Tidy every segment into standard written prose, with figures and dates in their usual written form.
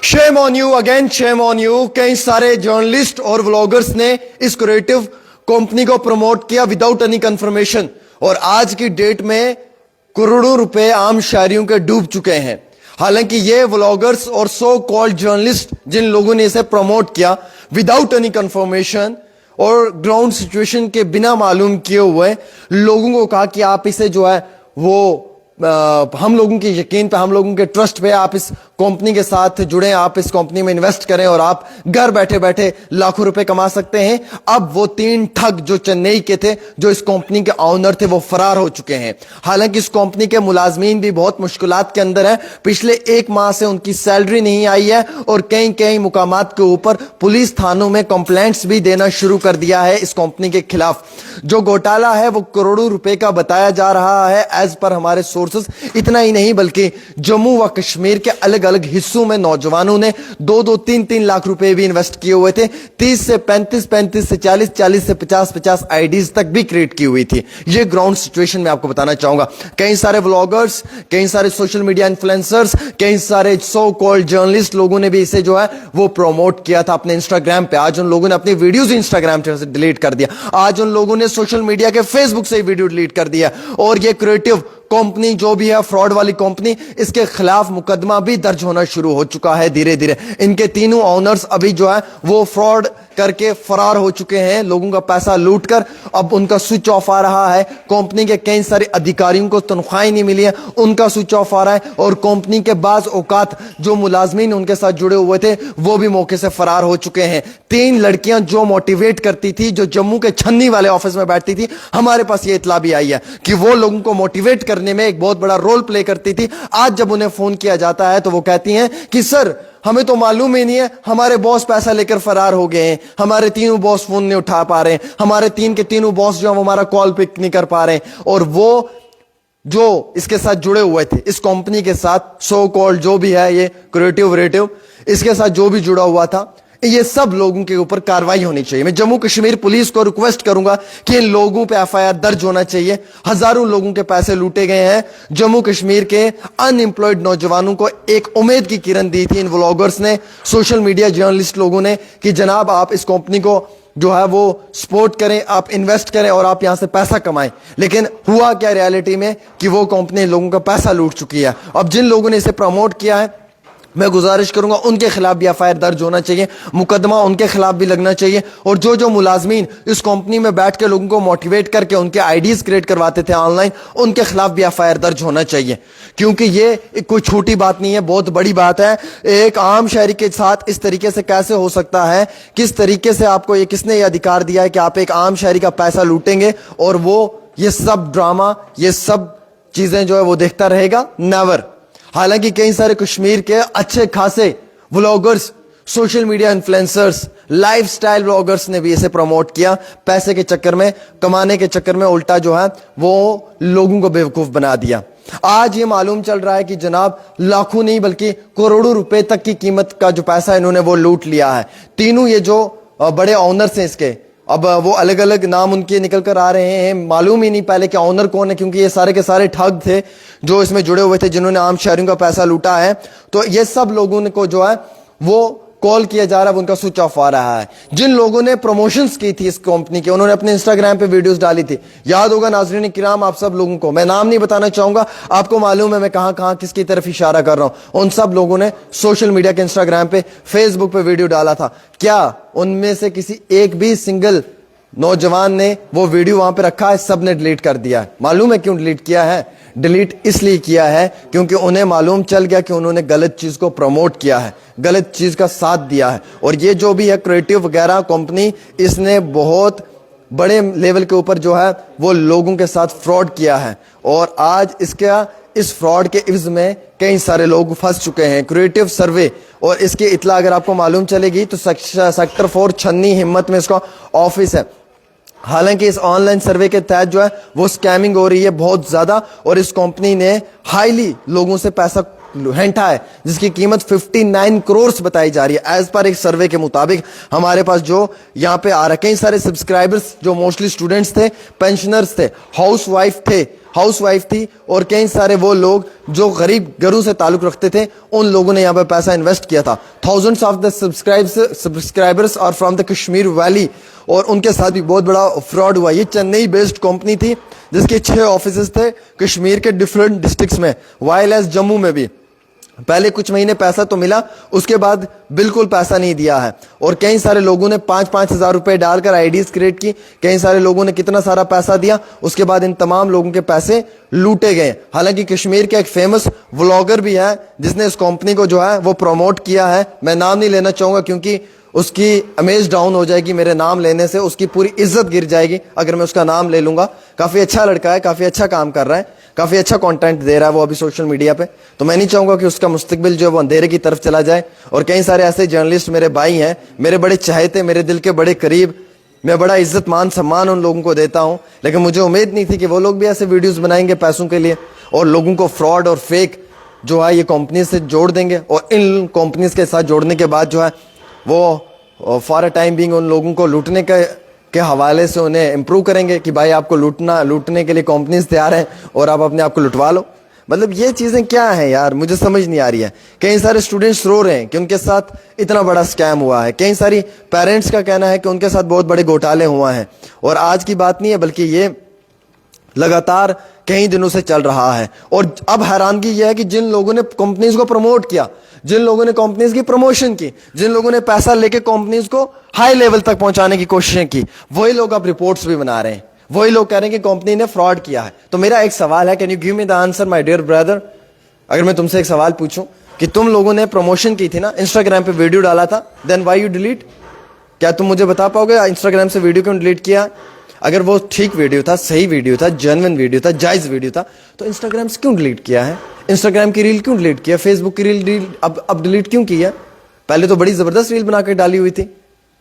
Shame on you again, shame on you. कई सारे journalist और व्लॉगर्स ने इस क्रिएटिव कंपनी को प्रमोट किया विदाउट एनी कंफर्मेशन, और आज की डेट में करोड़ों रुपए आम शहरियों के डूब चुके हैं। हालांकि ये व्लॉगर्स और सो कॉल्ड जर्नलिस्ट जिन लोगों ने इसे प्रमोट किया विदाउट एनी कंफर्मेशन और ग्राउंड सिचुएशन के बिना मालूम किए हुए लोगों को कहा कि आप इसे जो है वो हम लोगों के यकीन पे, हम लोगों के ट्रस्ट पे आप इस कंपनी के साथ जुड़े, आप इस कंपनी में इन्वेस्ट करें और आप घर बैठे बैठे लाखों रुपए कमा सकते हैं। अब वो 3 ठग जो चेन्नई के थे, जो इस कंपनी के ऑनर थे, वो फरार हो चुके हैं। हालांकि इस कंपनी के मुलाजमीन भी बहुत मुश्किलात के अंदर है। पिछले 1 माह से उनकी सैलरी नहीं आई है और कई कई मुकामात के ऊपर पुलिस थानों में कंप्लेंट्स भी देना शुरू कर दिया है इस कंपनी के खिलाफ। जो घोटाला है वो करोड़ों रुपए का बताया जा रहा है एज पर हमारे सोर्सेस। इतना ही नहीं बल्कि जम्मू व कश्मीर के अलग अलग हिस्सों में नौजवानों ने 2-2, 3-3 लाख रुपए भी इन्वेस्ट किए हुए थे। 30 से 35, 35 से 40, 40 से 50 आईडीज तक भी क्रिएट की हुई थी। ये ग्राउंड सिचुएशन में आपको बताना चाहूंगा। कई सारे व्लॉगर्स, कई सारे सोशल मीडिया इन्फ्लुएंसर्स, कई सारे सो कॉल्ड जर्नलिस्ट लोगों ने भी इसे जो है वो प्रमोट किया था अपने इंस्टाग्राम पे। आज उन लोगों ने अपनी वीडियोस इंस्टाग्राम से डिलीट कर दिया। आज उन लोगों ने सोशल मीडिया के फेसबुक से वीडियो डिलीट कर दिया। और ये क्रिएटिव कंपनी जो भी है, फ्रॉड वाली कंपनी, इसके खिलाफ मुकदमा भी दर्ज होना शुरू हो चुका है धीरे धीरे। इनके तीनों ऑनर्स अभी जो है वो फ्रॉड करके फरार हो चुके हैं, लोगों का पैसा लूटकर। अब उनका स्विच ऑफ आ रहा है। कंपनी के कई सारे अधिकारियों को तनख्वाही नहीं मिली है, उनका स्विच ऑफ आ रहा है। और कंपनी के बाज औकात जो मुलाजमीन उनके साथ जुड़े हुए थे वो भी मौके से फरार हो चुके हैं। 3 लड़कियां जो मोटिवेट करती थी, जो जम्मू के छन्नी वाले ऑफिस में बैठती थी, हमारे पास ये इतला भी आई है कि वो लोगों को मोटिवेट करने में एक बहुत बड़ा रोल प्ले करती थी। आज जब उन्हें फोन किया जाता है तो वो कहती हैं कि सर हमें तो मालूम ही नहीं है, हमारे बॉस पैसा लेकर फरार हो गए हैं, हमारे तीनों बॉस फोन नहीं उठा पा रहे हैं, हमारे 3 के तीनों बॉस जो है हमारा कॉल पिक नहीं कर पा रहे हैं। और वो जो इसके साथ जुड़े हुए थे, इस कंपनी के साथ, सो कॉल्ड जो भी है ये क्रिएटिव इसके साथ जो भी जुड़ा हुआ था, ये सब लोगों के ऊपर कार्रवाई होनी चाहिए। मैं जम्मू कश्मीर पुलिस को रिक्वेस्ट करूंगा कि इन लोगों पे एफआईआर दर्ज होना चाहिए। हजारों लोगों के पैसे लूटे गए हैं। जम्मू कश्मीर के अनएम्प्लॉयड नौजवानों को एक उम्मीद की किरण दी थी इन व्लॉगर्स ने, सोशल मीडिया जर्नलिस्ट लोगों ने, कि जनाब आप इस कंपनी को जो है वो सपोर्ट करें, आप इन्वेस्ट करें और आप यहां से पैसा कमाएं। लेकिन हुआ क्या रियलिटी में कि वो कंपनी लोगों का पैसा लूट चुकी है। अब जिन लोगों ने इसे प्रमोट किया है, मैं गुजारिश करूंगा उनके खिलाफ भी एफआईआर दर्ज होना चाहिए, मुकदमा उनके खिलाफ भी लगना चाहिए। और जो जो मुलाजमीन इस कंपनी में बैठ के लोगों को मोटिवेट करके उनके आईडीज क्रिएट करवाते थे ऑनलाइन, उनके खिलाफ भी एफआईआर दर्ज होना चाहिए। क्योंकि ये कोई छोटी बात नहीं है, बहुत बड़ी बात है। एक आम शहरी के साथ इस तरीके से कैसे हो सकता है? किस तरीके से आपको ये, किसने ये अधिकार दिया है कि आप एक आम शहरी का पैसा लूटेंगे और वो ये सब ड्रामा, ये सब चीजें जो है वो देखता रहेगा? नेवर। हालांकि कई सारे कश्मीर के अच्छे खासे vloggers, social media influencers, lifestyle vloggers ने भी इसे प्रमोट किया। पैसे के चक्कर में, कमाने के चक्कर में उल्टा जो है वो लोगों को बेवकूफ बना दिया। आज ये मालूम चल रहा है कि जनाब लाखों नहीं बल्कि करोड़ों रुपए तक की कीमत का जो पैसा इन्होंने वो लूट लिया है। तीनों ये जो बड़े ऑनर्स हैं इसके, अब वो अलग अलग नाम उनके निकल कर आ रहे हैं, मालूम ही नहीं पहले कि ऑनर कौन है, क्योंकि ये सारे के सारे ठग थे जो इसमें जुड़े हुए थे, जिन्होंने आम शहरियों का पैसा लूटा है। तो ये सब लोगों को जो है वो कॉल किया जा रहा है, उनका स्विच ऑफ आ रहा है। जिन लोगों ने प्रमोशंस की थी इस कंपनी के, उन्होंने अपने इंस्टाग्राम पे वीडियोस डाली थी, याद होगा नाज़रीन किराम आप सब लोगों को, मैं नाम नहीं बताना चाहूंगा, आपको मालूम है मैं कहां कहां किसकी तरफ इशारा कर रहा हूं। उन सब लोगों ने सोशल मीडिया के इंस्टाग्राम पे, फेसबुक पे वीडियो डाला था। क्या उनमें से किसी एक भी सिंगल नौजवान ने वो वीडियो वहां पे रखा है? सब ने डिलीट कर दिया है। मालूम है क्यों डिलीट किया है? डिलीट इसलिए किया है क्योंकि उन्हें मालूम चल गया कि उन्होंने गलत चीज को प्रमोट किया है, गलत चीज का साथ दिया है। और ये जो भी है क्रिएटिव वगैरह कंपनी, इसने बहुत बड़े लेवल के ऊपर जो है वो लोगों के साथ फ्रॉड किया है। और आज इस फ्रॉड के इव्ज में कई सारे लोग फंस चुके हैं। क्रिएटिव सर्वे और इसकी इतला अगर आपको मालूम चलेगी तो सेक्टर 4 छन्नी हिम्मत में इसका ऑफिस है। हालांकि इस ऑनलाइन सर्वे के तहत जो है वो स्कैमिंग हो रही है बहुत ज्यादा, और इस कंपनी ने हाईली लोगों से पैसा हेंठा है जिसकी कीमत 59 करोड़ बताई जा रही है एज पर एक सर्वे के मुताबिक। हमारे पास जो यहाँ पे आ रहे कई सारे सब्सक्राइबर्स जो मोस्टली स्टूडेंट्स थे, पेंशनर्स थे, हाउस वाइफ थे, हाउस वाइफ थी और कई सारे वो लोग जो गरीब घरों से ताल्लुक रखते थे, उन लोगों ने यहाँ पे पैसा इन्वेस्ट किया था. Thousands of the subscribers are from the Kashmir valley, और उनके साथ भी बहुत बड़ा फ्रॉड हुआ. ये चेन्नई बेस्ड कंपनी थी जिसके 6 ऑफिसेस थे कश्मीर के डिफरेंट डिस्ट्रिक्ट्स में, वाइल एज जम्मू में भी. पहले कुछ महीने पैसा तो मिला, उसके बाद बिल्कुल पैसा नहीं दिया है. और कई सारे लोगों ने 5-5 हजार रुपए डालकर आईडीज क्रिएट की. कई सारे लोगों ने कितना सारा पैसा दिया, उसके बाद इन तमाम लोगों के पैसे लूटे गए. हालांकि कश्मीर का एक फेमस व्लॉगर भी है जिसने इस कंपनी को जो है वो प्रमोट किया है. मैं नाम नहीं लेना चाहूंगा क्योंकि उसकी इमेज डाउन हो जाएगी मेरे नाम लेने से, उसकी पूरी इज्जत गिर जाएगी अगर मैं उसका नाम ले लूंगा. काफी अच्छा लड़का है, काफी अच्छा काम कर रहा है, काफी अच्छा कंटेंट दे रहा है वो अभी सोशल मीडिया पे. तो मैं नहीं चाहूंगा कि उसका मुस्तकबिल जो है वो अंधेरे की तरफ चला जाए. और कई सारे ऐसे जर्नलिस्ट मेरे भाई हैं, मेरे बड़े चाहते, मेरे दिल के बड़े करीब, मैं बड़ा इज्जत मान सम्मान उन लोगों को देता हूं, लेकिन मुझे उम्मीद नहीं थी कि वो लोग भी ऐसे वीडियोस बनाएंगे पैसों के लिए और लोगों को फ्रॉड और फेक जो है ये कंपनी से जोड़ देंगे. और इन कंपनीज के साथ जोड़ने के बाद जो है वो फॉर अ टाइम बीइंग उन लोगों को लूटने के हवाले से उन्हें इंप्रूव करेंगे कि भाई आपको लूटने के लिए कंपनीज तैयार हैं और आप अपने आप को लुटवा लो. मतलब ये चीजें क्या हैं यार, मुझे समझ नहीं आ रही है. कई सारे स्टूडेंट्स रो रहे हैं कि उनके साथ इतना बड़ा स्कैम हुआ है. कई सारी पेरेंट्स का कहना है कि उनके साथ बहुत बड़े घोटाले हुआ हैं. और आज की बात नहीं है बल्कि ये लगातार कई दिनों से चल रहा है. और अब हैरानगी यह है कि जिन लोगों ने कंपनीज को प्रमोट किया, जिन लोगों ने कंपनीज की प्रमोशन की, जिन लोगों ने पैसा लेके कंपनीज को हाई लेवल तक पहुंचाने की कोशिशें की, वही लोग अब रिपोर्ट्स भी बना रहे हैं. वही लोग कह रहे हैं कि कंपनी ने फ्रॉड किया है. तो मेरा एक सवाल है, can you give me the answer my dear brother? अगर मैं तुमसे एक सवाल पूछूं कि तुम लोगों ने प्रमोशन की थी ना, इंस्टाग्राम पे वीडियो डाला था, देन व्हाई यू डिलीट? क्या तुम मुझे बता पाओगे इंस्टाग्राम से वीडियो क्यों डिलीट किया? अगर वो ठीक वीडियो था, सही वीडियो था, जेन्युइन वीडियो था, जायज वीडियो था, तो इंस्टाग्राम से क्यों डिलीट किया है? इंस्टाग्राम की रील क्यों डिलीट किया? फेसबुक की रील अब डिलीट क्यों की है? पहले तो बड़ी जबरदस्त रील बना के डाली हुई थी,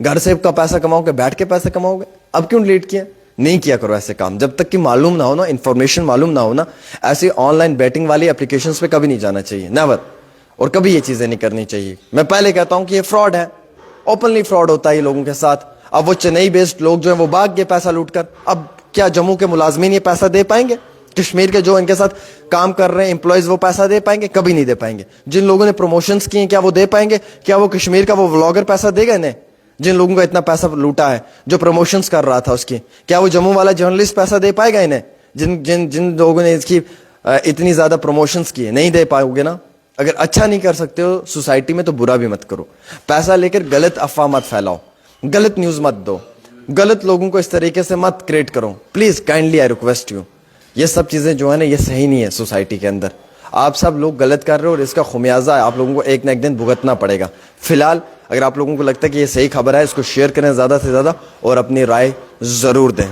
घर से का पैसा कमाओगे, बैठ के पैसा कमाओगे, अब क्यों डिलीट किया? नहीं किया करो ऐसे काम, जब तक कि मालूम ना हो ना, इंफॉर्मेशन मालूम ना हो ना. ऐसे ऑनलाइन बैटिंग वाली एप्लीकेशंस पे कभी नहीं जाना चाहिए, नेवर. और कभी ये चीजें नहीं करनी चाहिए. मैं पहले कहता हूं कि ये फ्रॉड है, ओपनली फ्रॉड होता है ये लोगों के साथ. अब वो चेन्नई बेस्ड लोग जो है वो भाग गए पैसा लूटकर. अब क्या जम्मू के मुलाजमीन ये पैसा दे पाएंगे? कश्मीर के जो इनके साथ काम कर रहे हैं एम्प्लॉयज वो पैसा दे पाएंगे? कभी नहीं दे पाएंगे. जिन लोगों ने प्रमोशंस किए क्या वो दे पाएंगे? क्या वो कश्मीर का वो व्लॉगर पैसा देगा इन्हें? जिन लोगों का इतना पैसा लूटा है, जो प्रमोशंस कर रहा था उसकी, क्या वो जम्मू वाला जर्नलिस्ट पैसा दे पाएगा इन्हें? जिन जिन जिन लोगों ने इसकी इतनी ज्यादा प्रमोशंस किए, नहीं दे पाओगे ना. अगर अच्छा नहीं कर सकते हो सोसाइटी में तो बुरा भी मत करो. पैसा लेकर गलत अफवाह मत फैलाओ, गलत न्यूज मत दो, गलत लोगों को इस तरीके से मत क्रिएट करो. Please kindly I request you. ये सब चीजें जो है ना ये सही नहीं है सोसाइटी के अंदर. आप सब लोग गलत कर रहे हो और इसका खुमियाजा आप लोगों को एक ना एक दिन भुगतना पड़ेगा. फिलहाल अगर आप लोगों को लगता है कि ये सही खबर है, इसको शेयर करें ज्यादा से ज्यादा और अपनी राय जरूर दें.